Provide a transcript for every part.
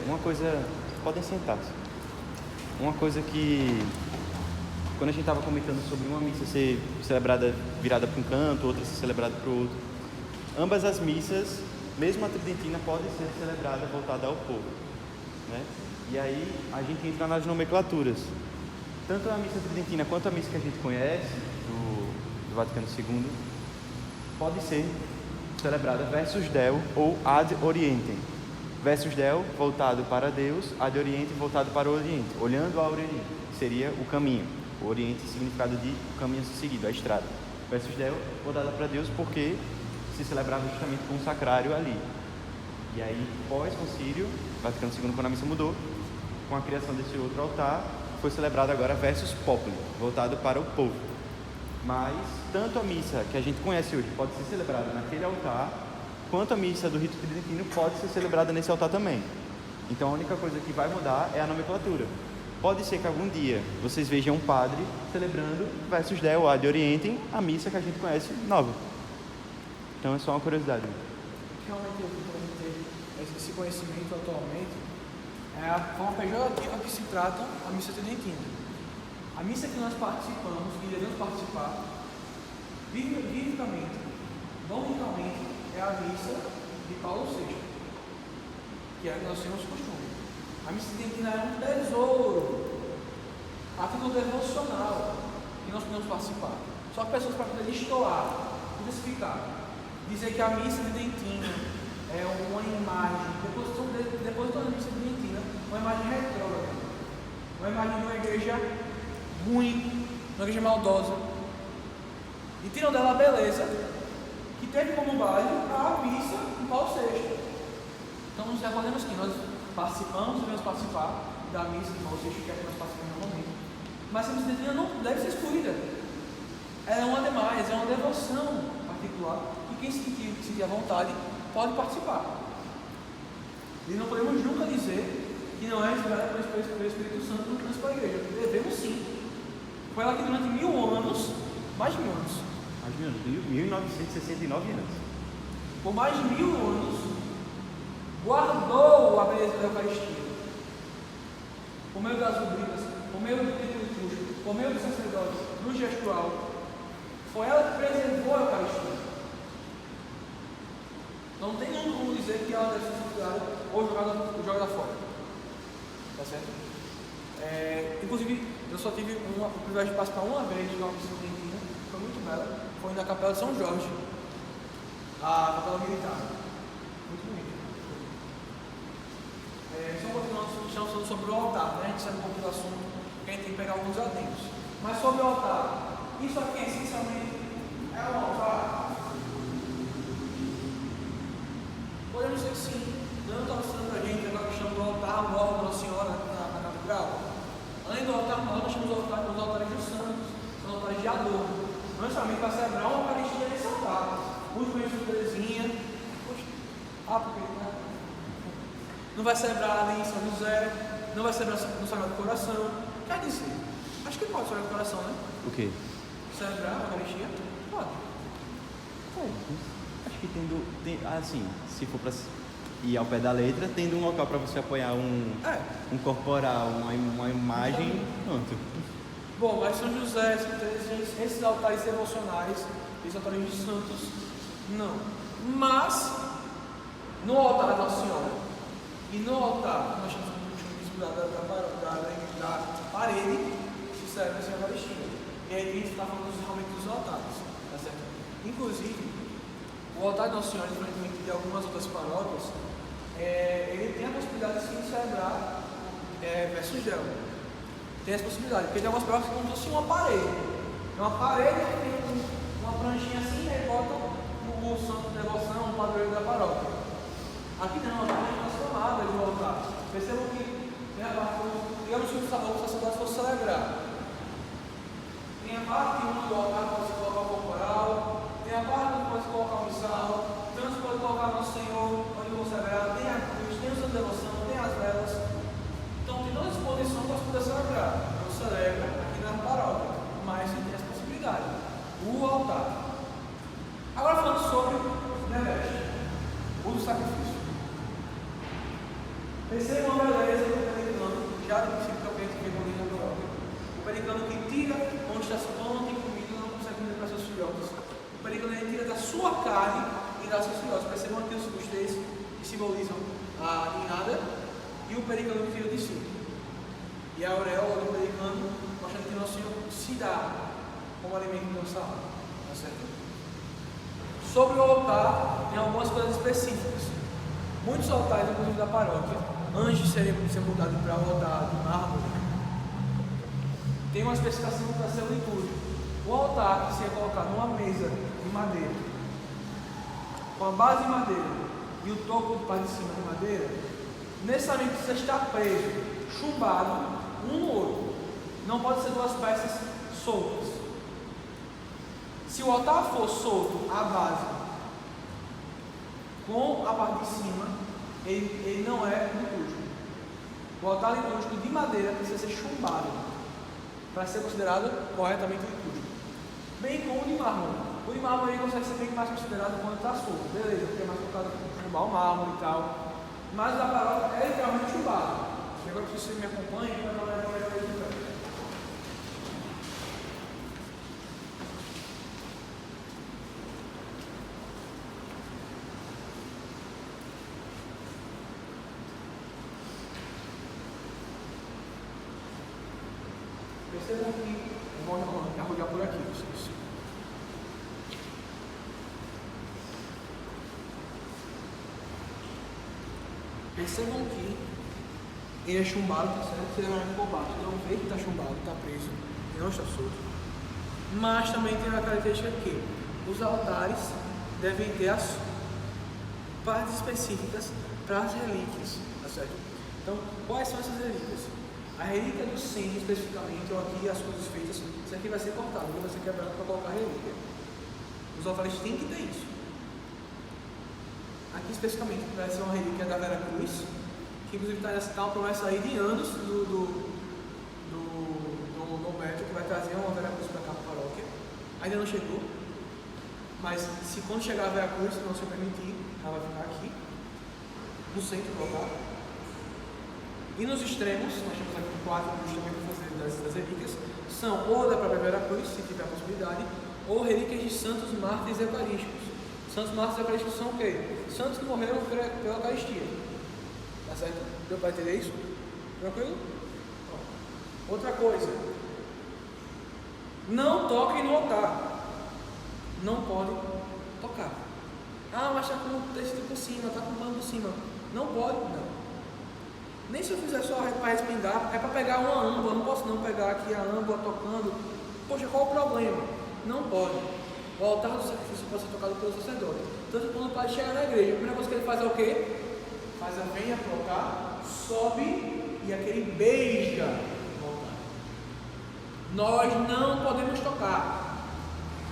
Uma coisa... Podem sentar-se. Uma coisa que... Quando a gente estava comentando sobre uma missa ser celebrada virada para um canto, outra ser celebrada para o outro, ambas as missas, mesmo a tridentina, pode ser celebrada voltada ao povo, né? E aí a gente entra nas nomenclaturas. Tanto a missa tridentina quanto a missa que a gente conhece, do Vaticano II, pode ser celebrada versus Deo ou ad orientem. Versus Deo, voltado para Deus, ad orientem, voltado para o Oriente, olhando ao Oriente, seria o caminho. O Oriente, significado de caminho a ser seguido, a estrada. Versus Deo, voltada para Deus, porque se celebrava justamente com o sacrário ali. E aí, pós-concílio, Vaticano II, quando a missa mudou, com a criação desse outro altar, foi celebrado agora versus populi, voltado para o povo. Mas, tanto a missa que a gente conhece hoje pode ser celebrada naquele altar, quanto a missa do rito tridentino pode ser celebrada nesse altar também. Então, a única coisa que vai mudar é a nomenclatura. Pode ser que algum dia vocês vejam um padre celebrando versus Deo ad orientem a missa que a gente conhece nova. Então é só uma curiosidade. Realmente eu ter esse conhecimento atualmente é a forma pejorativa que se trata a missa tridentina. A missa que nós participamos, que devemos participar, biblicamente, dominicalmente, é a missa de Paulo VI, que é a que nós temos costume. A missa tridentina é um tesouro, a título devocional, que nós podemos participar. Só que pessoas para poder destoar, desficar, dizer que a missa tridentina é uma imagem, depois da missa tridentina, uma imagem retrógrada, uma imagem de uma igreja ruim, uma igreja maldosa, e tiram dela a beleza que teve como base a missa em Paulo VI. Então nós já falamos que nós participamos, devemos participar da missa de Paulo VI, que é a que nós participamos no momento, mas a missa tridentina não deve ser excluída. É uma demais, é uma devoção particular, e quem sentir a vontade pode participar. E não podemos nunca dizer que não é inspirada pelo Espírito Santo para a igreja. Devemos sim. Foi ela que durante 1000 anos, mais de 1000 anos, 1969 anos. por mais de 1000 anos, guardou a beleza da Eucaristia. Por meio das rubricas, por meio do título litúrgico, por meio do sacerdote, do gestual, foi ela que preservou a Eucaristia. Não tem como dizer que ela deve ser censurada ou jogada fora. Tá certo? Inclusive, eu só tive o privilégio de participar uma vez de uma missa tridentina, foi muito bela. Foi na Capela de São Jorge, a Capela Militar. Muito bonita. Só um pouquinho nós estamos falando sobre o altar, né? A gente sabe um pouco do assunto, que a gente tem que pegar alguns adendos. Mas sobre o altar, isso aqui essencialmente é um altar. Podemos dizer que sim, Deus está mostrando para a gente a questão do altar maior da Nossa Senhora na catedral. Além do altar maior, nós temos os altares dos santos, os altares de adorno. Não necessariamente vai celebrar uma Eucaristia nesse altar. Os beijos de Terezinha, porque não vai celebrar ali em São José, não vai celebrar no Sagrado Coração. Quer dizer, acho que pode Sagrado Coração, né? O quê? Celebrar a Eucaristia? Pode. Acho que assim, se for para ir ao pé da letra, tendo um local para você apoiar um corporal, uma imagem, pronto. Bom, mas São José, esses altares devocionais, esses altares de santos, não. Mas, no altar da Nossa Senhora e no altar que nós chamamos da parede, se serve essa Eucaristia. E aí a gente está falando realmente dos altares, tá certo? Inclusive, o altar de Nossa Senhora, diferentemente de algumas outras paróquias, ele tem a possibilidade de se celebrar versus Deo. Tem essa possibilidade, porque tem algumas paróquias que como se fosse uma parede. É uma parede que tem uma pranchinha assim, e aí bota o santo de devoção, o padroeiro da paróquia. Aqui não, aqui tem umas camadas de altar. Percebam que tem a parte, digamos que o sacerdote fosse celebrar. Tem a parte onde do altar pode se colocar o corporal, tem a parte onde pode se colocar o missal, tem onde pode colocar o Nosso Senhor, onde consagrado, tem a cruz, tem o santo de devoção, tem as velas. Então tem toda a disposição para poder celebrar. Eu celebro aqui na paróquia, mas tem essa possibilidade. O altar. Agora falando sobre o neveste, o do sacrifício. Percebam a beleza do pelicano, já do princípio que eu penso que é bonito agora. O pelicano que tira onde está onde tem comida não consegue comer para seus filhotes. O pelicano ele tira da sua carne e dá aos seus filhotes. Percebam aqui os três que simbolizam a ninhada e o pelicano que tira de si. E a auréola do pelicano mostrando que nosso Senhor se dá como alimento de nossa alma. Tá certo? Sobre o altar, tem algumas coisas específicas. Muitos altares, inclusive da paróquia, antes de ser mudado para o altar de mármore, tem uma especificação para ser litúrgico. O altar que se é colocado numa mesa de madeira, com a base de madeira e o topo de parte de cima de madeira, necessariamente precisa estar preso, chumbado, um no outro. Não pode ser duas peças soltas. Se o altar for solto, a base com a parte de cima, ele não é litúrgico. O altar litúrgico de madeira precisa ser chumbado para ser considerado corretamente litúrgico. Bem como o de mármore. O de mármore consegue ser bem mais considerado quando está solto. Beleza, porque é mais focado em chumbar o mármore e tal. Mas o da paróquia é literalmente chumbado. E agora que você me acompanha, vai dar uma olhada aí de perto. Percebam que vou arrojar por aqui, vocês. Percebam que ele é chumbado, tá certo? Você vai por baixo, não vê que está chumbado, está preso, ele não está solto. Mas também tem uma característica que os altares devem ter as partes específicas para as relíquias, tá certo? Então, quais são essas relíquias? A relíquia do centro, especificamente, ou aqui as coisas feitas, isso aqui vai ser cortado, vai ser quebrado para colocar a relíquia. Os altares têm que ter isso. Aqui, especificamente, vai ser uma relíquia da Vera Cruz, que inclusive está uma promessa aí de anos do Roberto, que vai trazer uma Vera Cruz para cá para a paróquia. Ainda não chegou, mas se quando chegar a Vera Cruz, se não se permitir, ela vai ficar aqui, no centro do altar. E nos extremos, nós temos aqui 4 cruz também para fazer das relíquias, são ou da própria Vera Cruz, se tiver a possibilidade, ou relíquias de santos mártires eucarísticos. Santos mártires eucarísticos são o quê? Santos que morreram pela Eucaristia. Tá certo? Deu para entender isso? Tranquilo? Outra coisa. Não toquem no altar. Não podem tocar. Ah, mas está com o tecido por cima, está com o pano por cima. Não pode, não. Nem se eu fizer só para respingar, é para pegar uma âmbula, não posso não pegar aqui a âmbula tocando. Poxa, qual o problema? Não pode. O altar do sacrifício pode ser tocado pelo sacerdote. Tanto que quando o padre chega na igreja, a primeira coisa que ele faz é o quê? Faz a venha para o altar, sobe e aquele beija o altar. Nós não podemos tocar.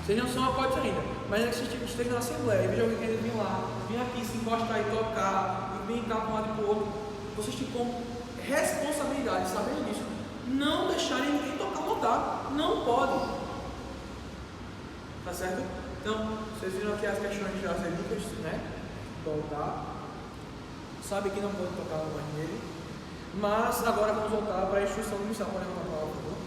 Vocês não são acordes ainda, mas é que vocês estejam na assembleia e vejam alguém querendo vir lá, vir aqui, se encostar e tocar, e vir cá para um lado e para o outro. Vocês têm como responsabilidade, sabendo disso, não deixarem ninguém tocar no altar. Não pode. Tá certo? Então, vocês viram aqui as questões das relíquias, né? Do altar. Sabe que não pode tocar mais nele. Mas agora vamos voltar para a instrução do missão. Pode levantar a palavra, por favor?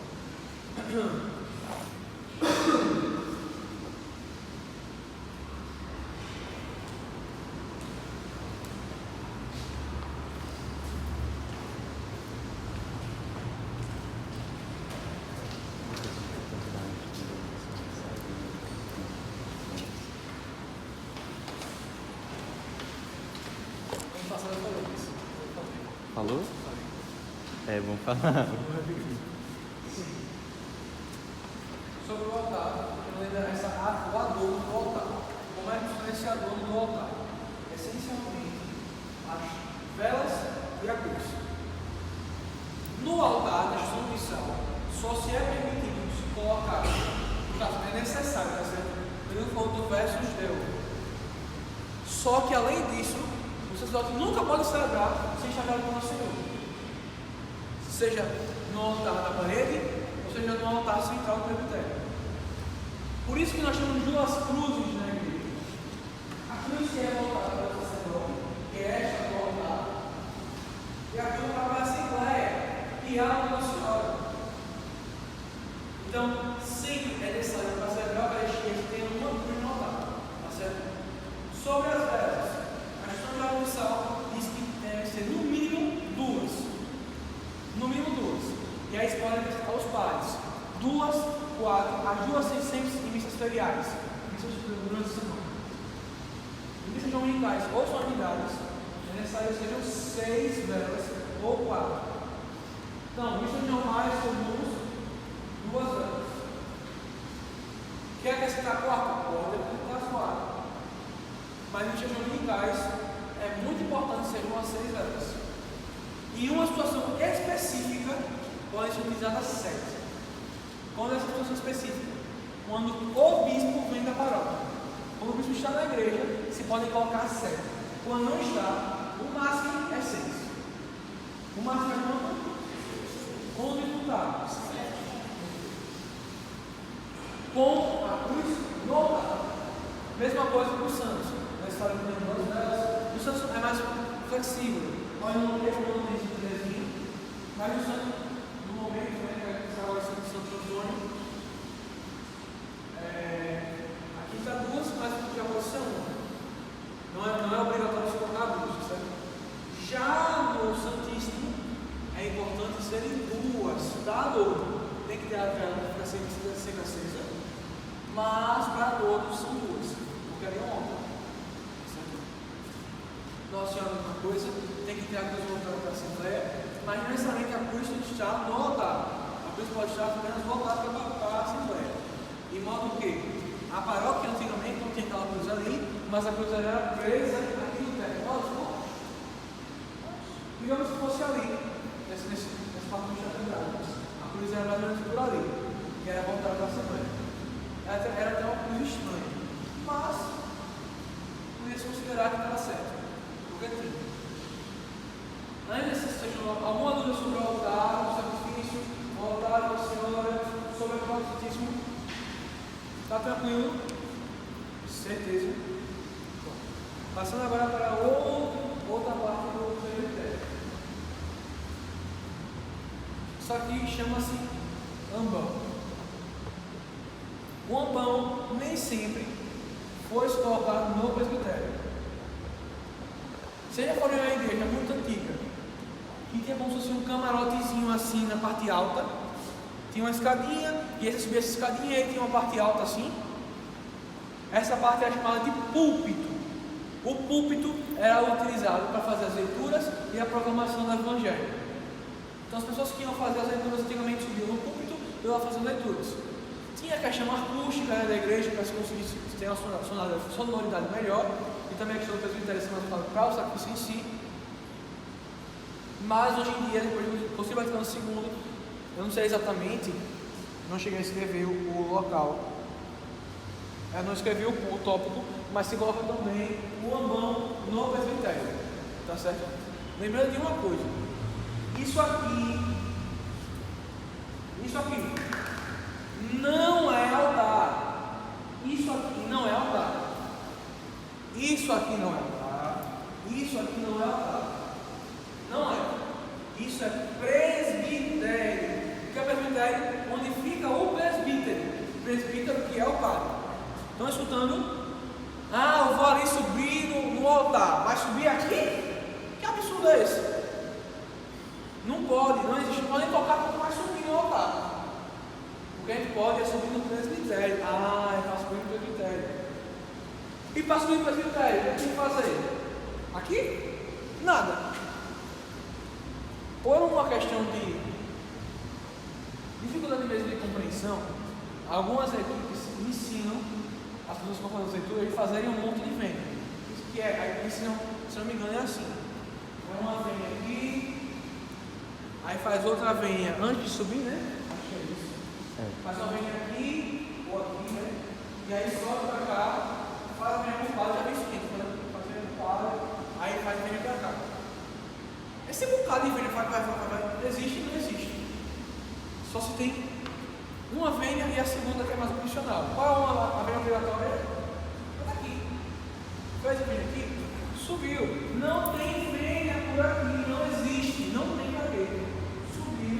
Falou? É, vamos falar. Sobre o altar, o adorno do altar. Como é que funciona esse adorno do altar? Essencialmente, as velas e a cruz. No altar, na instituição, só se é permitido se colocar, no caso, não é necessário, tá certo? Pelo conto do verso deu. Só que além disso, o sacerdote nunca pode celebrar sem estar com o Senhor. Seja no altar na parede, ou seja no altar central do presbitério. Por isso que nós temos duas cruzes na igreja. A cruz que é voltada para o sacerdote, que é esta do altar, enviar a Nossa Senhora. Então, sempre é necessário para celebrar a Eucaristia que tenha uma cruz no altar. Tá certo? Sobre as velas, a questão da missal diz que deve ser no mínimo duas. No mínimo duas. E aí podem acrescentar os pares. 2, 4, as duas sempre em missas feriais. Missas durante a semana. Em missas dominicais ou solenidades, é necessário que sejam 6 velas ou 4. Então, missas normais comuns, 2 velas. Quer acrescentar a quarta? Pode acrescentar as 4. Mas em missas dominicais é muito importante que sejam as 6 velas. E uma situação específica pode ser utilizada 7. Quando essa situação específica? Quando o bispo vem da paróquia. Quando o bispo está na igreja, se podem colocar 7. Quando não está, o máximo é 6. O máximo é quanto? Quando o bispo está? Com a cruz no altar. Mesma coisa para os santos. Na história que tem 2 velas. O santo é mais flexível. Nós não temos um mês de 13, mas o santo, no momento, né, que agora é Santo Antônio, aqui está 2, mas já pode ser 1. Não é obrigatório se colocar 2, certo? Já no Santíssimo, é importante serem 2, dá dor. Tem que ter a vela para ser sempre acesa, mas para todos são 2, porque ali é uma honra. Nossa Senhora é uma coisa, tem que ter a cruz voltada para a Assembleia, mas não necessariamente a cruz tem que estar no altar. A cruz pode estar apenas voltada para a Assembleia. De modo que a paróquia antigamente não tinha aquela cruz ali, mas a cruz era presa aqui no teto. Digamos que fosse ali, nesse parte do chão. A cruz era mais ou menos por ali, que era voltada para a Assembleia. Era até uma cruz estranha, mas podia se considerar que estava certo. Ainda se seja alguma dúvida sobre o altar, o sacrifício, o altar da Senhora, sobre o Santíssimo, está tranquilo? Certeza. Bom, passando agora para outra parte do presbitério. Isso aqui chama-se ambão. O ambão nem sempre foi colocado no presbitério. Vocês já foram em uma igreja muito antiga, que tinha como se fosse um camarotezinho assim na parte alta, tinha uma escadinha, e aí você subia essa escadinha e aí tinha uma parte alta assim. Essa parte era chamada de púlpito. O púlpito era utilizado para fazer as leituras e a proclamação do Evangelho. Então as pessoas que iam fazer as leituras antigamente subiam no púlpito e iam fazer leituras. Tinha a questão acústica, né, da igreja, para se conseguir ter uma sonoridade melhor. E também a questão do presbitério ser mais voltado para o sacrifício em si. Mas hoje em dia, depois do Concílio Vaticano II, eu não sei exatamente, não cheguei a escrever o local, eu não escrevi o tópico, mas se coloca também o ambão no presbitério, tá certo? Lembrando de uma coisa, isso aqui não é altar, isso aqui não é altar. Isso aqui não é altar. Isso aqui não é altar. Não é. Isso é presbitério. O que é presbitério? Onde fica o presbítero. Presbítero que é o padre. Estão escutando? Eu vou ali subir no altar. Vai subir aqui? Que absurdo é esse? Não pode, não existe. Não pode nem tocar quando vai subir no altar. O que a gente pode é subir no presbitério. É para subir no presbitério. E para subir para o presbitério, o que tem que fazer? Aqui? Nada. Por uma questão de dificuldade mesmo de compreensão, algumas equipes ensinam as pessoas que vão fazer as leituras de fazerem um monte de venda. Isso que é, aí ensinam, se não me engano, é assim. Vai uma venda aqui, aí faz outra venda antes de subir, né? Acho que é isso. Faz uma venda aqui, ou aqui, né? E aí sobe para cá. Faz a minha compadre, já vem escrito, faz a minha compadre, aí faz a minha pra cá. Esse bocado de vênia vai, existe e não existe. Só se tem uma vênia e a segunda que é mais opcional. Qual a vênia obrigatória? Está aqui. Fez a vênia aqui, subiu. Não tem vênia por aqui, não existe, não tem cabelo. Subiu,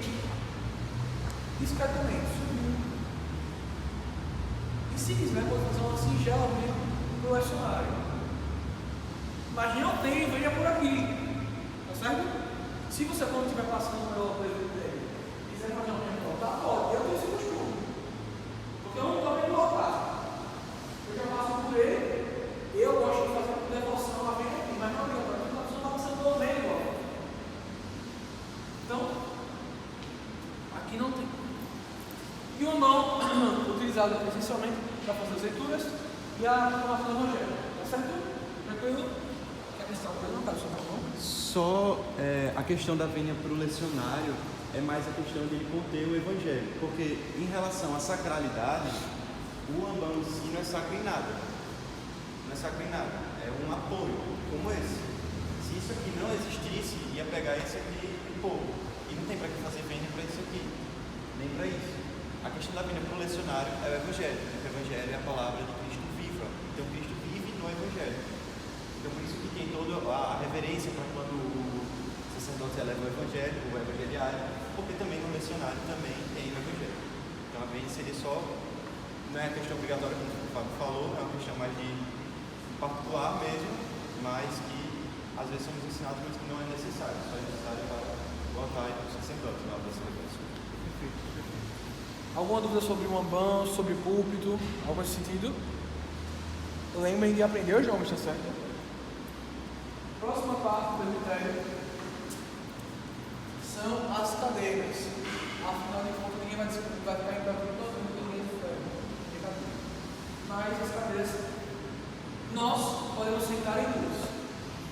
discretamente, subindo. E se quiser, pode fazer uma singela mesmo no lecionário. Mas não tem, venha por aqui. Tá certo? Se você, quando estiver passando pela presbitério, quiser fazer uma reunião, tá? Pode. Eu tenho esse costume. Porque eu não estou bem voltar. Eu já passo por ele, eu gosto de fazer uma devoção lá bem aqui, mas não adianta, porque a pessoa está passando pelo meio igual. Então, aqui não tem. E o mão utilizado essencialmente para fazer as leituras e a formação do evangelho. Tá certo? Tranquilo? Quer questão? Eu não quero só não. Só a questão da vênia para o lecionário é mais a questão de ele conter o evangelho, porque em relação à sacralidade, o ambão em si não é sacro em nada. Não é sacro em nada, é um apoio, como esse. Se isso aqui não existisse, ia pegar esse aqui um pouco. E não tem para que fazer vênia para isso aqui, nem para isso. A questão da vênia para o lecionário é o evangelho. O evangelho é a palavra de Cristo viva. Então Cristo vive no evangelho. Então por isso que tem toda a reverência para quando o sacerdote eleva o evangelho, o evangeliário, porque também no lecionário também tem o evangelho. Então a vênia seria só, não é a questão obrigatória como o Fábio falou, é uma questão mais de particular mesmo, mas que às vezes somos ensinados, mas que não é necessário, só é necessário para o altar e para o sacerdote na hora da celebração. Alguma dúvida sobre o ambão, sobre púlpito, algo nesse sentido? Lembrem de aprender os nomes, tá certo? Próxima parte do presbitério são as cadeiras. Afinal de contas, ninguém vai ficar em pé todo mundo, ninguém fica. Mas as cadeiras, nós podemos sentar em duas.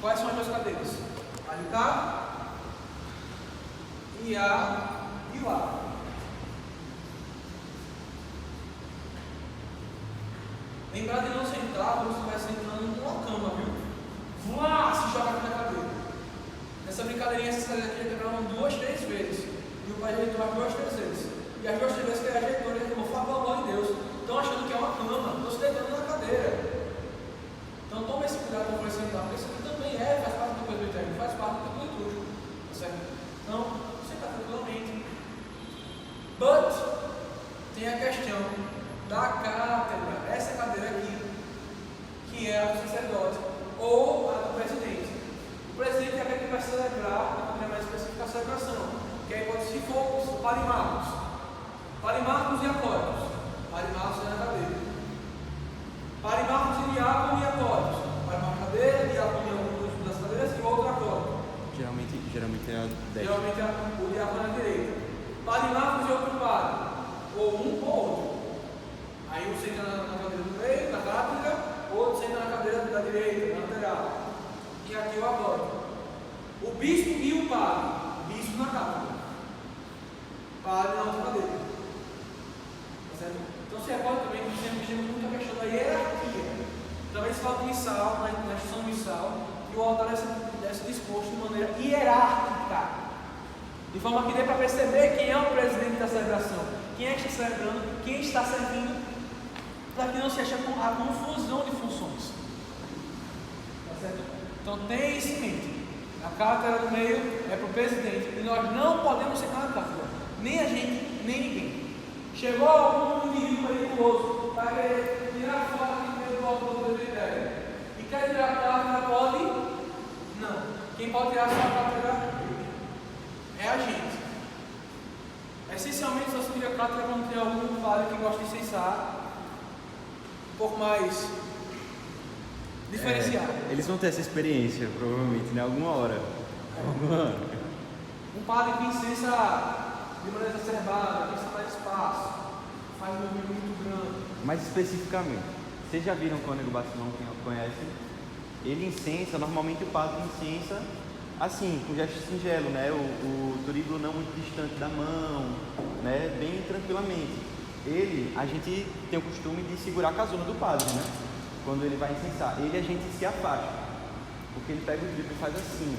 Quais são as duas cadeiras? A de cá e a de lá. Lembrar de não sentar quando você vai sentando numa cama, viu? Vá, se joga aqui na cadeira. Nessa brincadeirinha, essas cadeiras aqui já quebraram 2, 3 vezes. E o pai já ajeitou as 2, 3 vezes. E as 2, 3 vezes que ele ajeitou, ele falou: "Fala, pelo amor de Deus, estão achando que é uma cama, estão se deitando na cadeira." Então tome esse cuidado quando for sentar, porque isso aqui também faz parte do presbitério, faz parte do tempo litúrgico. Tá certo? Então, sentar tranquilamente. But, tem a questão da cátedra, essa cadeira aqui, que é a do sacerdote, ou a do presidente. O presidente é aquele que vai celebrar, de maneira mais específica, a celebração, que aí pode, se for os parimarcos e acólitos. Parimarcos é na cadeira. Parimarcos e diácono e acólitos. Parimarcos na cadeira, diácono em algum das cadeiras e outro acólito. Geralmente é a 10. Geralmente o diácono na direita. Parimarcos e outro padre, ou um ou outro. Aí um senta na cadeira do meio, na cátedra, outro senta na cadeira da direita, na lateral. E aqui o acólito. O bispo e o padre. Bispo na cátedra. Padre na outra cadeira. Tá certo? Então se recorda também que sempre temos muita questão da hierarquia. Também se fala do missal, na instituição do missal, e o altar deve ser disposto de maneira hierárquica. De forma que dê para perceber quem é o presidente da celebração, quem é que está celebrando, quem está servindo, para que não se ache a confusão de funções. Tá certo? Então tem isso em mente. A cátedra do meio é para o presidente e nós não podemos sentar na cátedra, nem a gente, nem ninguém. Chegou algum indivíduo perigoso para querer tirar foto aqui no meio do altar do presbitério e quer tirar a cátedra, pode? Não. Quem pode tirar a sua cátedra é a gente. Essencialmente só se tira a cátedra quando tem algum padre que gosta de censar um pouco mais diferenciado. Eles vão ter essa experiência, provavelmente, em alguma hora. Um padre que incensa de maneira exacerbada, que está mais espaço, faz um movimento muito grande. Mais especificamente, vocês já viram o cônego batismal, quem conhece? Ele incensa, normalmente o padre incensa assim, com gesto singelo, né? O turíbulo não muito distante da mão, né? Bem tranquilamente. A gente tem o costume de segurar a casona do padre, né? Quando ele vai incensar. A gente se afasta, porque ele pega o turíbulo e faz assim.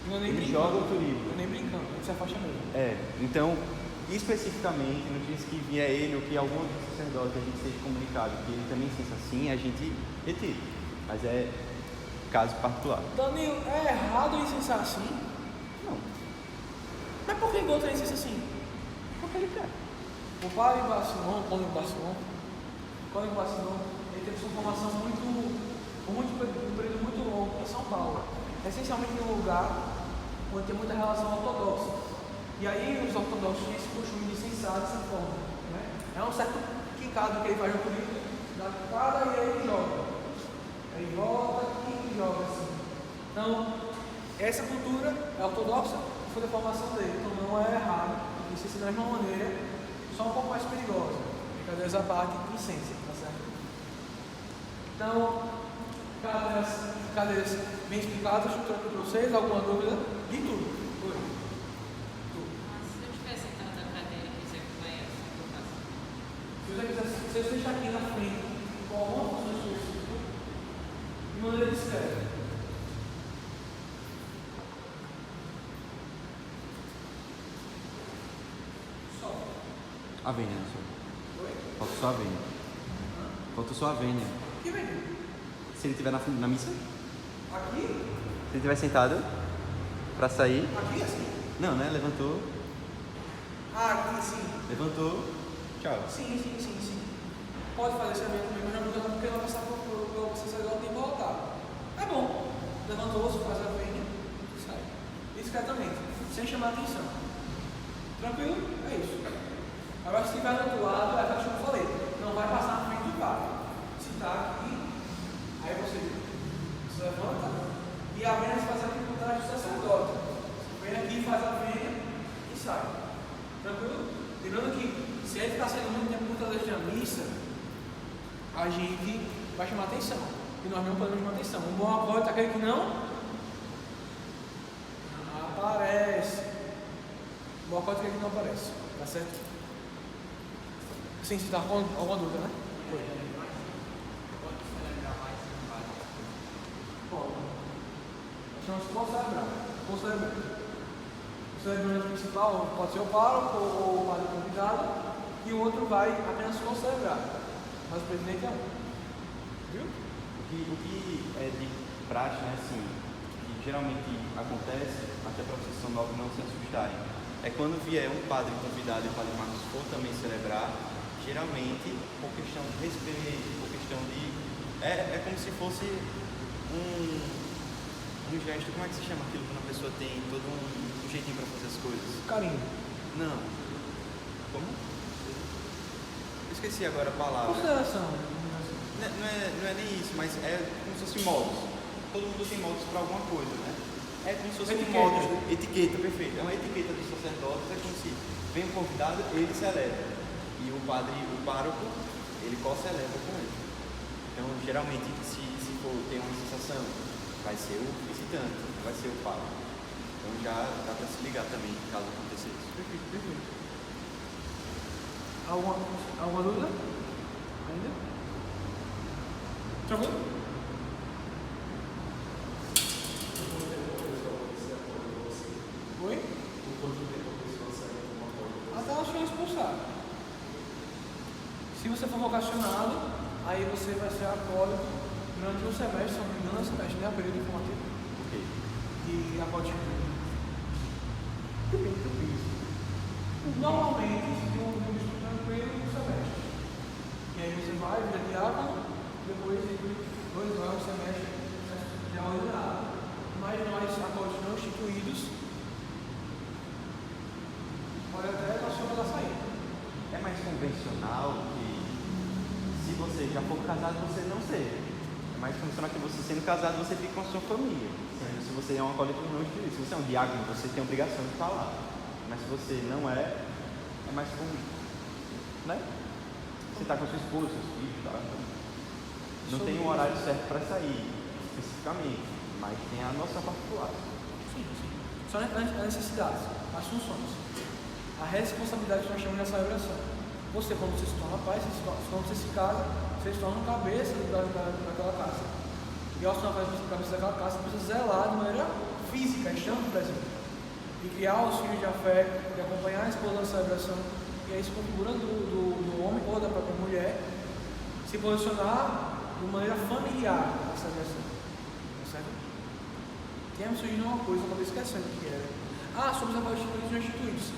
Ele joga o turíbulo. Nem brincando, ele se afasta mesmo. Então, especificamente, no dia que vier ele ou que algum outro sacerdote a gente seja comunicado que ele também incensa assim, a gente retira. Mas é caso particular. Danilo, é errado incensar assim? Não. Mas por que encontra incensa assim? Porque ele quer. O padre Barcelon, Código Barcelon, ele teve sua formação um período muito longo em São Paulo, essencialmente em um lugar onde tem muita relação ortodoxa. E aí os ortodoxos tinham esse costume de censar dessa forma, né? É um certo quicado que ele faz no político, dá cada e aí joga. Aí volta e joga assim. Então, essa cultura é ortodoxa, foi a formação dele, então não é errado, isso é da mesma maneira, só um pouco mais perigosa. Brincadeiras à parte, licença, tá certo? Então, cadeiras bem explicadas, tranquilo para vocês, alguma dúvida? De tudo. Oi. Tudo. Se eu estiver sentado na cadeira e quiser acompanhar, o que eu faço? Se você deixar aqui na frente com alguma função específica, de maneira discreta. Só. A vênia, né, senhor? Oi? Falta só a vênia. Falta só a vênia. Que vem? Se ele estiver na missa, Aqui? se ele estiver sentado para sair. Aqui assim? Não, né? Levantou, Ah, aqui sim. levantou, tchau. Sim. Pode fazer esse evento também, mas não muda porque vai passar pelo sacerdote e voltar. É bom. Levantou-se, faz a vênia e sai. Discretamente, sem chamar atenção. Tranquilo? É isso. Agora, se estiver do outro lado, é aquilo que eu falei. Não vai passar na frente do padre. Se está aqui, aí você se levanta e a vênia se faz aqui por trás do sacerdote. Vem aqui, faz a vênia e sai. Tranquilo? Lembrando que se ele está sendo muito tempo muitas vezes na missa, a gente vai chamar atenção. E nós não podemos chamar atenção. Um bom acorde é aquele que não aparece. Um bom acorde é aquele que não aparece. Tá certo? Sim, você está com alguma dúvida, né? Oi. Pode. Chama-se concelebrar. O celebrante principal pode ser o pároco ou o padre convidado, e o outro vai apenas concelebrar. Mas o presidente é um. Viu? O que é de praxe, né, assim, que geralmente acontece, até para vocês que são novos não se assustarem, é quando vier um padre convidado e o padre Marcos for também celebrar, geralmente, por questão de respeito, por questão de... É como se fosse um gesto, como é que se chama aquilo quando a pessoa tem todo um jeitinho para fazer as coisas? Carinho. Não. Como? Eu esqueci agora a palavra. Consideração. Não é nem isso, mas é como se fosse modos. Todo mundo tem modos para alguma coisa, né? É como se fosse um modo, etiqueta, perfeito. É uma etiqueta dos sacerdotes, é como se vem um convidado, ele celebra. E o pároco, ele co-celebra com ele. Então, geralmente, se for ter uma sensação, vai ser o visitante, vai ser o pároco. Então, já dá para se ligar também, caso aconteça isso. Perfeito. Alguma dúvida? Ainda? Tranquilo? Oi? Até ela ser expulsada. Se você for vocacionado, aí você vai ser acólito durante um semestre, se não me engano, semestre, né? O período informativo. Ok. E acólito. Normalmente, de um estudo tranquilo e um semestre. E aí você vai, vira diácono, depois de 2 anos, semestre, já ordenado. Mas nós, acólitos não instituídos, pode até nós somos a saída. É mais convencional que se você já for casado, você não ser. É mais convencional que você sendo casado, você fique com a sua família. Se você é um acólito não instituído, se você é um diácono, você tem a obrigação de estar lá. Mas se você não é mais comum. Né? Você está com a sua esposa, seus filhos, tá? Não tem um horário certo para sair, especificamente, mas tem a nossa particular. Sim. São as necessidades, as funções. A responsabilidade que nós chamamos de celebração. Você, quando você se torna pai, quando você se casa, você se torna cabeça daquela casa. E ao se tornar cabeça daquela casa, você precisa zelar de maneira física, estando presente. E criar os filhos de fé, de acompanhar a esposa na celebração. E aí se configura do homem ou da própria mulher se posicionar de maneira familiar na celebração. Certo? Tem surgindo uma coisa, eu acabei esquecendo o que era. Somos agora instituídos ou instituídos.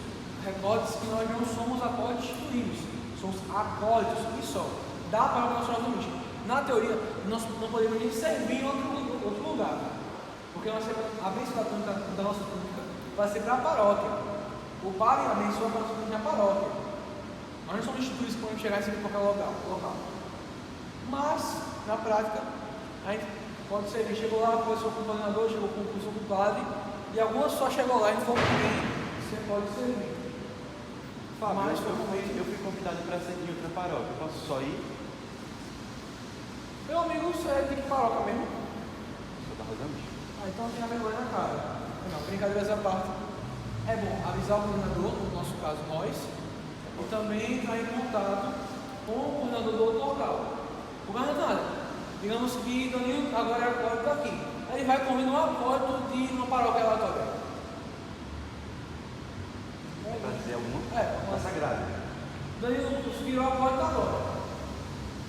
recorde-se que nós não somos acólitos instituídos, somos acólitos e só, da paróquia nacional do místico. Na teoria, nós não podemos nem servir em outro lugar, porque a bênção da nossa túnica vai ser para a paróquia. O padre abençoa para a nossa túnica na paróquia. Nós não somos instituídos que podemos chegar e servir em qualquer local. Mas, na prática, a gente pode servir. Chegou lá, conversou com o coordenador, chegou com o padre, e algumas só chegou lá e não foi com ninguém. Você pode servir. Fábio, Mas eu fui convidado para servir em outra paróquia. Eu posso só ir? Meu amigo, você é de que paróquia mesmo? Sou da Rosa Mística. Então tem a vergonha na cara. Não, brincadeiras à parte. É bom avisar o coordenador, no nosso caso nós, e também entrar em contato com o coordenador do outro local. O não é nada. Digamos que Danilo agora é acólito aqui. Aí ele vai convidar um acólito de uma paróquia aleatória. Para dizer alguma? Uma sagrada. Danilo virou acólito agora.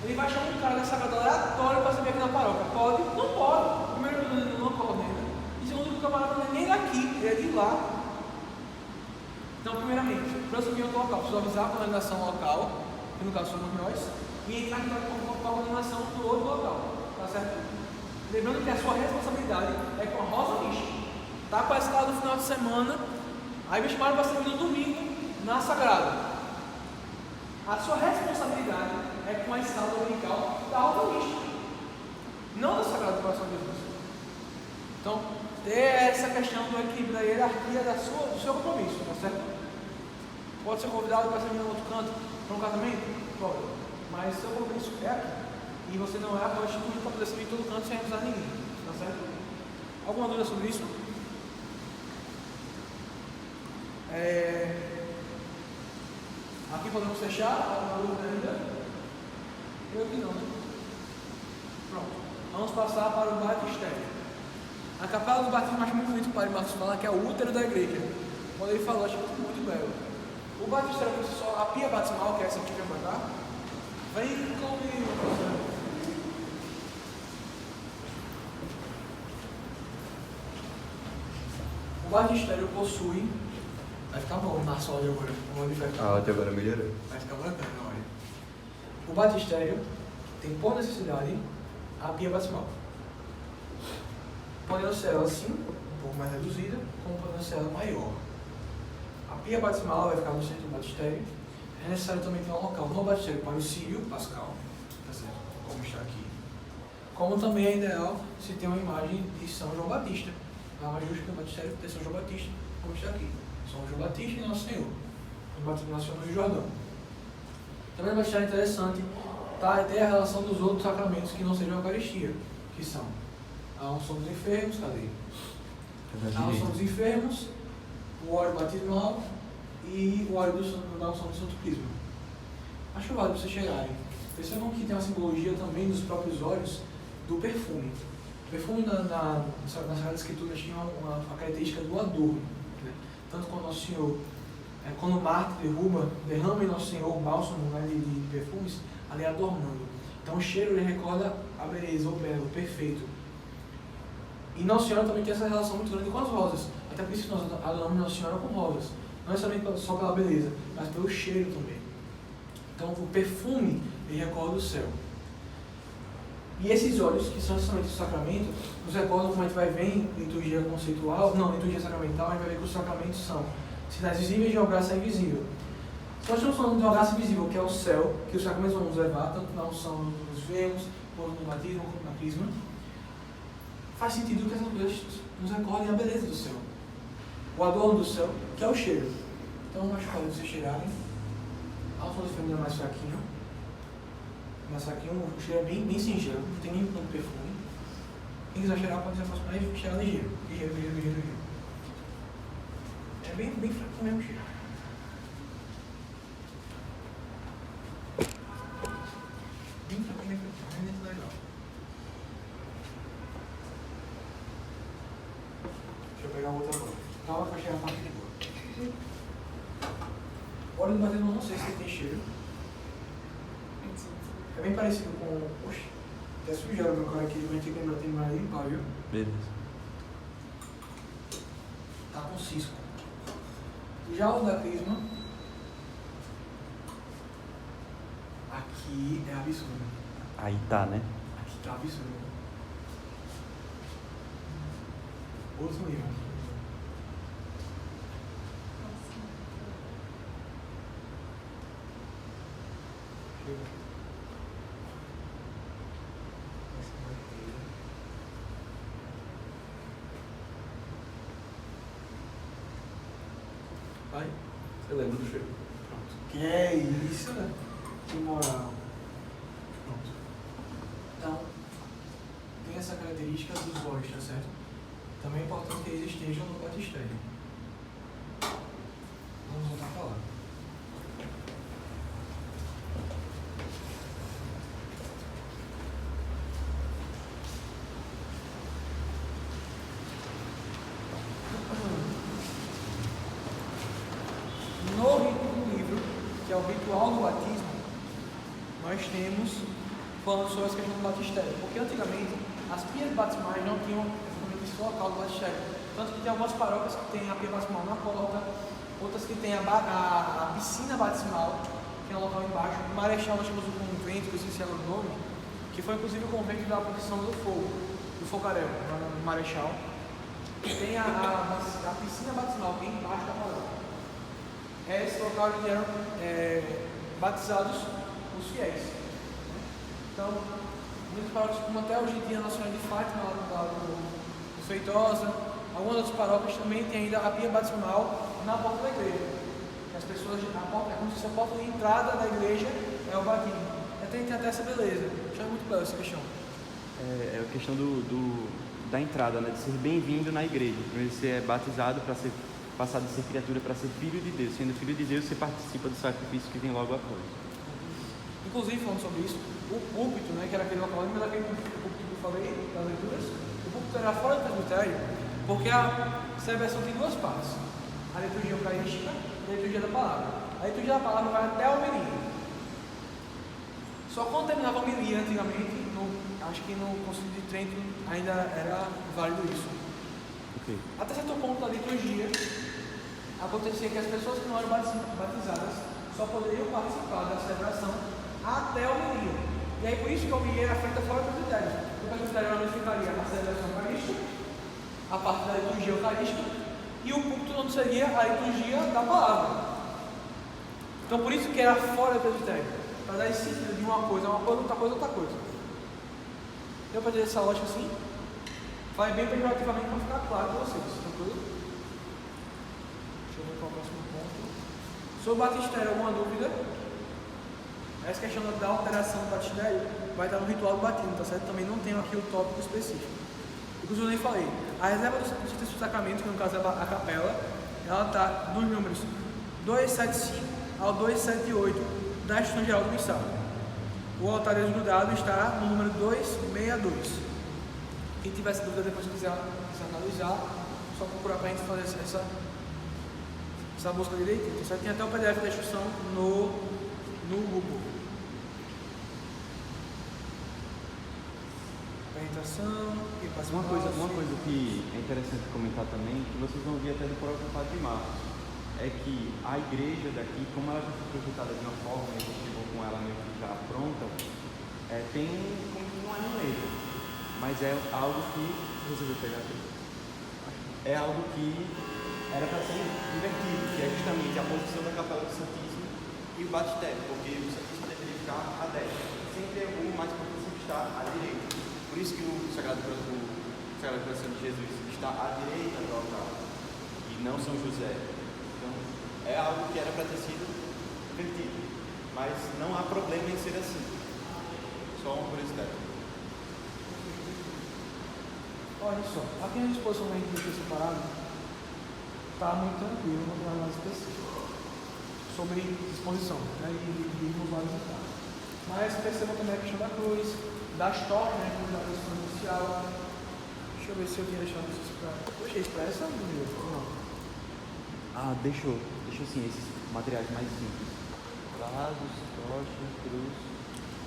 Ele vai chamar um cara da sagrada aleatório para servir aqui na paróquia. Pode? Não pode. Primeiro que o Danilo não coordena. E segundo que o camarada não é nem daqui, ele é de lá. Então, primeiramente, para eu subir em outro local, preciso avisar a coordenação local, que no caso somos nós, e entrar em contato com a coordenação do outro local, tá certo? Lembrando que a sua responsabilidade é com a Rosa Mística. Tá com a escala do final de semana, aí me chamaram para servir no domingo, na Sagrada. A sua responsabilidade é com a escala dominical da Rosa Mística, não da Sagrada do Coração de Jesus. Então, ter essa questão do equilíbrio da hierarquia do seu compromisso, tá certo? Pode ser convidado para servir em outro canto, para um casamento? Pode. Mas seu compromisso é aqui. E você não é acólito instituído para poder servir em todo canto sem avisar ninguém, tá certo? Alguma dúvida sobre isso? Aqui podemos fechar? Alguma dúvida ainda? Eu que não, né? Pronto. Vamos passar para o batistério. A capela do batismo acho muito bonito o padre Marcos fala que é o útero da igreja. Quando ele falou, achei muito belo. O batistério por si só, a pia batismal, que é essa que eu vou mandar, vem comigo. O batistério possui. Vai ficar bom na sola agora. Até agora melhorou. Vai ficar bacana na hora. O batistério tem por necessidade a pia batismal. Podendo ser ela assim, um pouco mais reduzida, como podendo ser ela maior. A pia batismal vai ficar no centro do batistério. É necessário também ter um local no batistério para o cílio pascal, tá certo? Como está aqui. Como também é ideal se tem uma imagem de São João Batista. É mais justo que o batistério ter São João Batista, como está aqui. São João Batista e Nosso Senhor. No batismo nacional de Jordão. Também no batistério é interessante ter a relação dos outros sacramentos que não sejam a Eucaristia, que são a unção dos enfermos, cadê? A unção dos enfermos, o óleo batismal e o óleo da unção do Santo Crisma. Acho válido vocês chegarem. Percebam que tem uma simbologia também dos próprios óleos do perfume. O perfume na Sagrada Escritura tinha uma característica do adorno. Né? Tanto quando Nosso Senhor, quando Marta derrama em Nosso Senhor o bálsamo, né, de perfumes, ali adornando. Então o cheiro ele recorda a beleza, o belo, o perfeito. E Nossa Senhora também tem essa relação muito grande com as rosas. Até por isso que nós adoramos Nossa Senhora com rosas. Não é somente só pela beleza, mas pelo cheiro também. Então o perfume ele recorda o céu. E esses óleos, que são justamente o sacramento, nos recordam, como a gente vai ver em liturgia conceitual, não, liturgia sacramental, a gente vai ver que os sacramentos são sinais visíveis de uma graça invisível. Se nós estamos falando de uma graça invisível, que é o céu, que os sacramentos vão nos levar, tanto na unção dos enfermos, quanto no batismo, quanto na crisma, faz sentido que essas coisas nos recordem a beleza do céu. O adorno do céu, que é o cheiro. Então, eu acho que vocês chegarem, a unção dos enfermos é mais fraquinho. Mais fraquinho, o cheiro é bem singelo, não tem nem tanto perfume. Quem quiser cheirar, pode se aproximar e cheirar ligeiro. Ligeiro. É bem fraquinho mesmo o cheiro. Bem fraquinho, muito legal. Deixa eu pegar o outro agora. Calma que eu cheirar a parte de boa. O óleo do batismo eu não sei se ele tem cheiro. É bem parecido com... Oxi, até sujaram meu cara aqui, mas a gente tem que lembrar de limpar, viu? Beleza. Tá com cisco. Já o da Crisma, aqui é absurdo. Aí tá, né? Aqui tá absurdo. Outro nível. Chega. Vai. Você lembra do cheiro? Pronto. Que é isso, né? Que moral. Pronto. Então, tem essa característica dos olhos, tá certo? Também é importante que eles estejam no batistério. Vamos voltar a falar. No livro, que é o ritual do batismo, nós temos falando sobre as questões do batistério. Porque antigamente as pias batismais não tinham exatamente esse local do batistério. Tanto que tem algumas paróquias que tem a pia batismal na porta, outras que tem a piscina batismal, que é um local embaixo. O Marechal, nós temos um convento, que eu esqueci agora o nome, que foi inclusive o convento da Procissão do Fogo, do Fogaréu, no Marechal. E tem a piscina batismal, que é embaixo da paróquia. É esse local onde eram batizados os fiéis. Então, muitas paróquias, como até hoje em dia, a Nossa Senhora de Fátima, lá do Feitosa, algumas outras paróquias também tem ainda a pia batismal na porta da igreja. As pessoas, a porta, é como se fosse a porta de entrada da igreja, é o batismo. Tem até essa beleza. Achei muito bela essa questão. É a questão da entrada, né? De ser bem-vindo na igreja. Primeiro você é batizado para ser passado de ser criatura para ser filho de Deus. Sendo filho de Deus, você participa do sacrifício que vem logo após. Inclusive, falando sobre isso, o púlpito, né, que era aquele local, lembra daquele púlpito que eu falei, das leituras? O púlpito era fora do presbitério, porque a celebração tem duas partes: a liturgia eucarística e a liturgia da palavra. A liturgia da palavra vai até a homilia. Só quando terminava a homilia, antigamente, acho que no Concílio de Trento ainda era válido isso. Okay. Até certo ponto da liturgia, acontecia que as pessoas que não eram batizadas só poderiam participar da celebração até a homilia. E aí por isso que a homilia era feita fora do presbitério. O presbitério onde ficaria a celebração eucarística, a parte da liturgia eucarística, e o púlpito onde seria a liturgia da palavra. Então por isso que era fora do presbitério, para dar esse sentido de uma coisa, outra coisa. Deu para dizer essa lógica assim? Falei bem pejorativamente para ficar claro para vocês, tranquilo? Deixa eu ver qual é o próximo ponto. Sobre o batistério, alguma dúvida? Essa questão da alteração do batistério vai estar no ritual do batismo, tá certo? Também não tenho aqui o tópico específico. Inclusive eu nem falei. A reserva do sacramento, que no caso é a capela, ela está dos números 275 ao 278 da Instrução Geral do Missal. O altar desgrudado está no número 262. Quem tiver essa dúvida depois quiser analisar, só procurar para a gente fazer essa busca direitinho. Tá certo? Tem até o PDF da instrução no Google. Apresentação. Uma coisa que é interessante comentar também, que vocês vão ver até do próprio Padre Marcos, é que a igreja daqui, como ela já foi projetada de uma forma, e a gente chegou com ela meio que já pronta, tem um amuleto, mas é algo que resolveu pegar aqui. É algo que era para ser invertido, que é justamente a posição da capela do Santíssimo e o batistério, porque o Santíssimo deveria ficar à destra, sempre o mais importante está à direita. Por isso que o Sagrado Coração de Jesus está à direita do altar e não São José. Então é algo que era para ter sido invertido, mas não há problema em ser assim. Só uma curiosidade. Olha só, aqui na disposição da gente deixou separado, está muito tranquilo, não tem nada mais específico sobre disposição, né, e irmos lá visitar. Mas percebam também a questão da cruz, das toques, né, que da questão inicial. Deixa eu ver se eu tinha deixado isso expresso. Deixei expresso ou não? Ah, deixou sim, esses materiais mais simples. Vasos, tocha, cruz.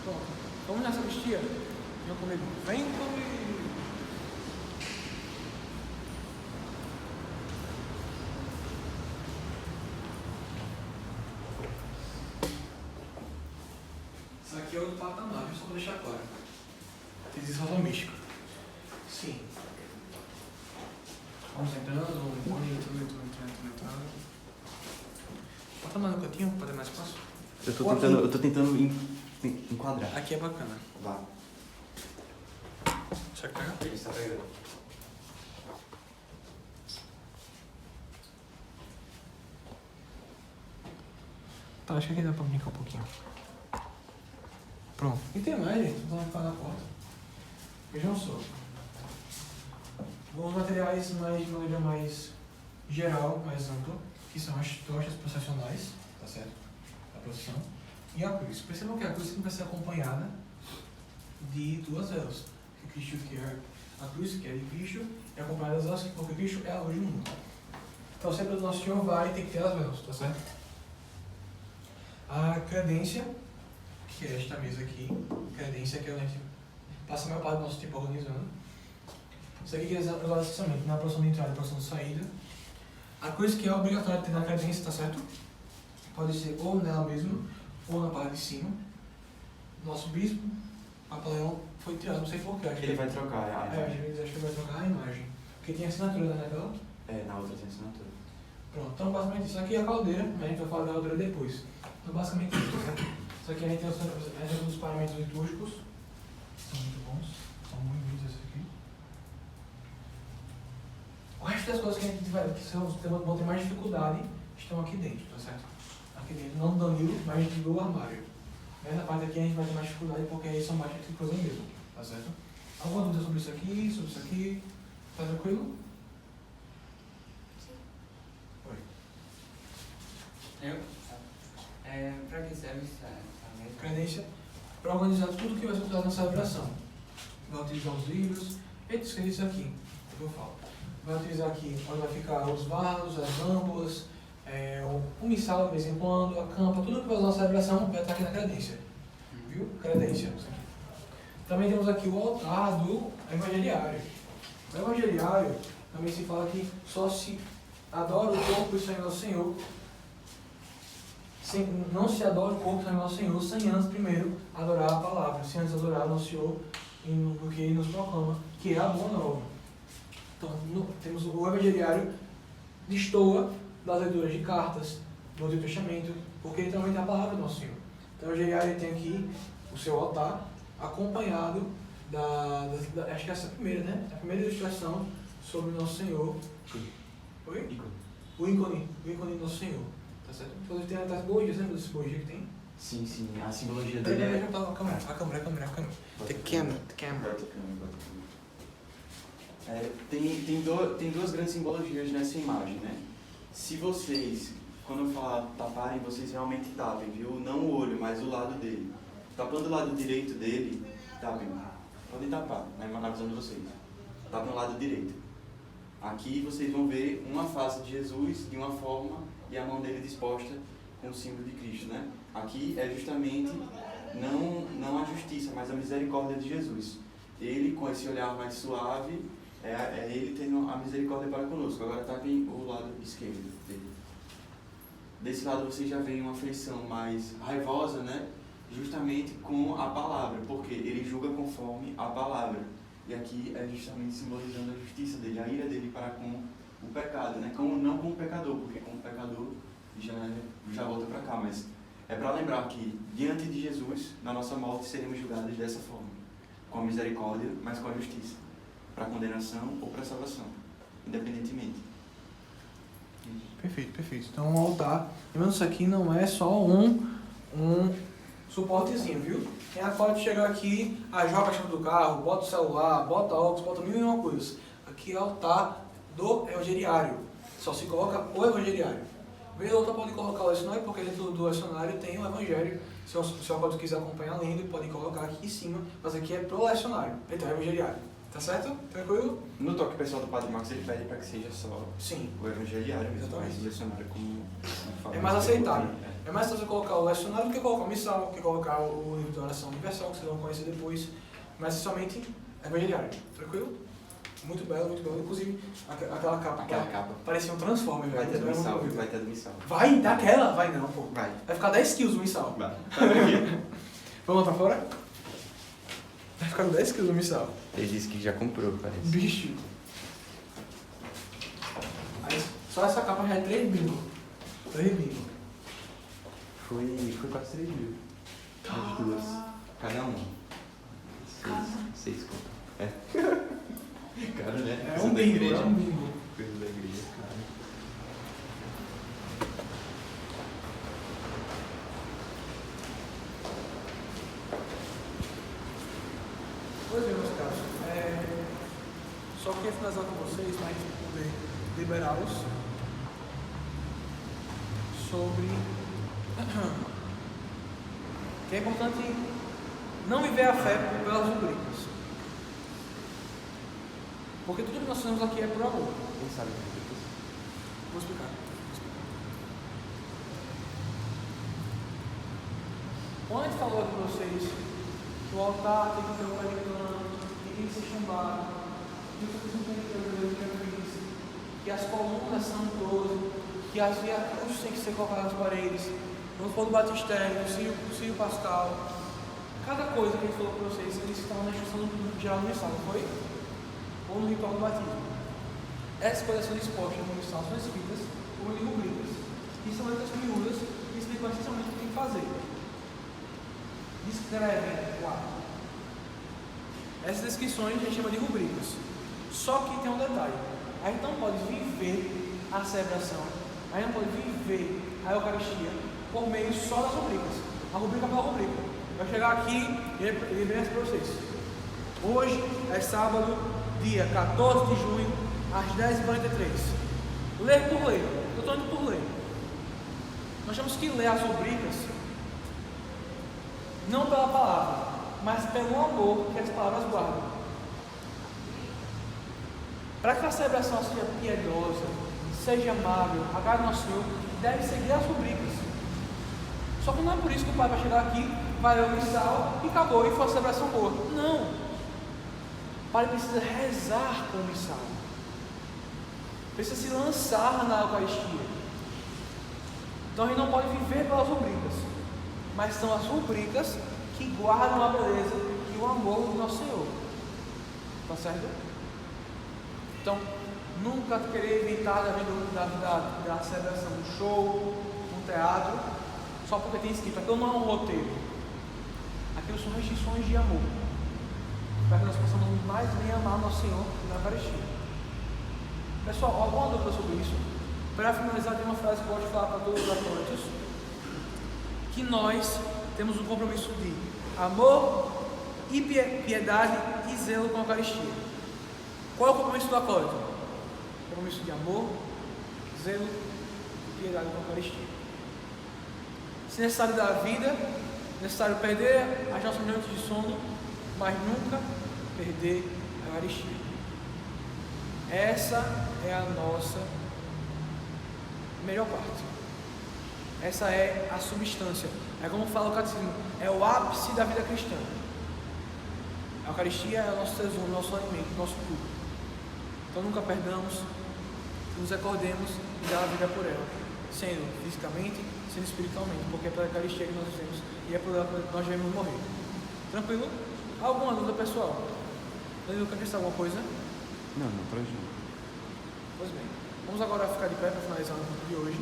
Pronto. Vamos nessa vestia? Venham comigo. Vem comigo. aqui é outro patamar, só para deixar claro. Resistência mística. Sim. Vamos entrando. Bota mais no cantinho para ter mais espaço. Eu tô tentando enquadrar. Aqui é bacana. Vá. Será que pega? Ele está pegando. Tá, acho que aqui dá pra brincar um pouquinho. Pronto. E tem mais, gente. Não vai ficar na porta. Vejam só. Os materiais de maneira mais geral, mais ampla, que são as tochas processionais, tá certo? Da procissão. E a cruz. Percebam que a cruz sempre vai ser acompanhada de duas velas. Que Cristo quer, a cruz que é de Cristo é acompanhada das velas, porque Cristo é a luz do mundo. Então sempre o nosso Senhor vai ter que ter as velas, tá certo? A credência, que é esta mesa aqui, credência que a gente passa a maior parte do nosso tempo organizando. Isso aqui que é usado especialmente na produção de entrada e produção de saída. A cruz que é obrigatória de ter na credência, tá certo? Pode ser ou nela mesmo, ou na parte de cima. Nosso bispo, Papa Leão, foi tirado, não sei porquê. Ele vai trocar a às vezes acho que ele vai trocar a imagem. Porque tem assinatura, né, naquela? na outra tem assinatura. Pronto, então basicamente isso aqui é a caldeira, mas a gente vai falar da caldeira depois. Então basicamente isso, né? Isso aqui a gente tem os paramentos litúrgicos, são muito bons, são muito bonitos esses aqui. O resto das coisas que a gente vai, vão ter mais dificuldade estão aqui dentro, tá certo? Aqui dentro, não do Danilo, mas do armário. Nessa parte aqui a gente vai ter mais dificuldade porque aí são baixas de coisa mesmo, tá certo? Alguma dúvida sobre isso aqui, sobre isso aqui? Tá tranquilo? Oi. Para que serve essa mesa? Credência para organizar tudo que vai ser usado na celebração. Vai utilizar os livros, escrevi isso aqui, é o que eu falo. Vai utilizar aqui onde vai ficar os vasos, as lâmpadas, o missal de vez em quando, a campa, tudo que vai usar na celebração vai estar aqui na credência. Viu? Credência. Isso aqui. Também temos aqui o altar do evangeliário. O evangeliário também se fala que só se adora o corpo e o sangue do Senhor. Não se adora o corpo e o sangue do Senhor sem antes primeiro adorar a palavra, sem antes adorar o nosso Senhor, porque Ele nos proclama que é a boa nova. Então, temos o evangeliário destoa das leituras de cartas, do Antigo Testamento, porque ele também tem a palavra do nosso Senhor. Então, o evangeliário tem aqui o seu altar, acompanhado acho que essa é a primeira, né? A primeira ilustração sobre o nosso Senhor. Oi? O ícone do nosso Senhor. Tá certo? Inclusive tem as simbologias, lembra da simbologia que tem? Sim, a simbologia dele é... A câmera. The camera. Tem duas grandes simbologias nessa imagem, né? Se vocês, quando eu falar taparem, vocês realmente tapem, viu? Não o olho, mas o lado dele. Tapando o lado direito dele, tapem. Podem tapar, mas avisando vocês. Tapem o lado direito. Aqui vocês vão ver uma face de Jesus de uma forma e a mão dele disposta com o símbolo de Cristo, né? Aqui é justamente não a justiça, mas a misericórdia de Jesus. Ele, com esse olhar mais suave, é ele tendo a misericórdia para conosco. Agora tapem o lado esquerdo dele. Desse lado você já vê uma afeição mais raivosa, né? Justamente com a palavra, porque ele julga conforme a palavra. E aqui é justamente simbolizando a justiça dele, a ira dele para com o pecado, né? Não com o pecador, porque com o pecador já volta para cá, mas é para lembrar que diante de Jesus, na nossa morte, seremos julgados dessa forma, com a misericórdia, mas com a justiça, para condenação ou para salvação, independentemente. Perfeito. Então o altar, lembrando, isso aqui não é só um suportezinho, viu? Quem pode chegar aqui, joga a chave do carro, bota o celular, bota óculos, bota mil e uma coisas. Aqui é o altar do evangeliário. Só se coloca o evangeliário. O vereador pode colocar o lecionário, porque dentro do lecionário tem o evangelho. Se o senhor quiser acompanhar lendo, pode colocar aqui em cima, mas aqui é pro lecionário. Então é evangeliário. Tá certo? Tranquilo? No toque pessoal do Padre Marcos, ele pede para que seja só Sim. O evangeliário mesmo, Exatamente. mas o lecionário como é mais aceitável. É mais fácil colocar o lecionário do que colocar o missal, que colocar o livro de oração universal, que vocês vão conhecer depois. Mas somente evangeliário. Tranquilo? Muito belo. Inclusive, aquela capa. Parecia um Transformer, velho. Vai ter do missal. Vai? Daquela? Vai não, pô. Vai ficar 10 quilos o missal. Vai. Vamos lá pra fora? Vai ficar 10 quilos o missal. Ele disse que já comprou, parece. Bicho. Aí, só essa capa já é 3 bingo. 3 bingo. Foi quase 3 mil. As duas. Cada um. 6 conto. É. Caro, né? É um bingo, é um bingo. Coisa da igreja, cara. Pois bem, meus caros. Só queria finalizar com vocês, para a gente poder liberá-los sobre que é importante não viver a fé pelas rubricas. Porque tudo que nós fazemos aqui é por amor. Quem sabe o que é isso? Vou explicar. Quando a gente falou aqui para vocês que o altar tem que ter um predicante, que tem que ser chumbado, que vocês não tem que ter o Deus que eu fiz, que as colunas são 12, que as viacruzes têm que ser colocadas nas paredes, no for do batistério, no Círio Pascal, cada coisa que a gente falou para vocês, eles estavam na instrução geral do missal, não foi? Ou no ritual do batismo. Essas coisas são expostas no missal, são escritas como de rubricas, que são letras miúdas que explicam essencialmente o que tem que fazer. Descrevem o ato. Essas descrições a gente chama de rubricas. Só que tem um detalhe: a gente não pode viver a celebração, a gente não pode viver a Eucaristia por meio só das rubricas. A rubrica pela rubrica. Vai chegar aqui e ele vem para vocês. Hoje é sábado, dia 14 de junho, às 10h43. Ler por ler. Eu estou indo por ler. Nós temos que ler as rubricas não pela palavra, mas pelo amor que as palavras guardam. Para que a celebração seja piedosa, seja amável, agrade ao nosso Senhor, deve seguir as rubricas. Só que não é por isso que o Pai vai chegar aqui, vai ler o missal e acabou, e foi uma celebração boa. Não. O Pai precisa rezar com o missal. Precisa se lançar na Eucaristia. Então a gente não pode viver pelas rubricas, mas são as rubricas que guardam a beleza e o amor do nosso Senhor. Tá certo? Então, nunca querer inventar da celebração um show, um teatro, só porque tem escrito. Aquilo não é um roteiro. Aquilo são restrições de amor, para que nós possamos mais bem amar nosso Senhor na Eucaristia. Pessoal, alguma dúvida sobre isso? Para finalizar, tem uma frase que eu gosto de falar para todos os atletas, que nós temos um compromisso de amor e piedade e zelo com a Eucaristia. Qual é o compromisso do acólito? Compromisso de amor, zelo e piedade com a Eucaristia. Se necessário dar a vida, necessário perder as nossas noites de sono, mas nunca perder a Eucaristia. Essa é a nossa melhor parte. Essa é a substância. É como fala o catecismo, é o ápice da vida cristã. A Eucaristia é o nosso tesouro, o nosso alimento, o nosso tudo. Então nunca perdamos, nos recordemos e dar a vida por ela, sendo fisicamente, sendo espiritualmente, porque é pela Eucaristia que nós vivemos e é por ela que nós devemos morrer. Tranquilo? Alguma dúvida, pessoal? Danilo, quer acrescentar alguma coisa? Não, por hoje não. Pois bem, vamos agora ficar de pé para finalizar o vídeo de hoje.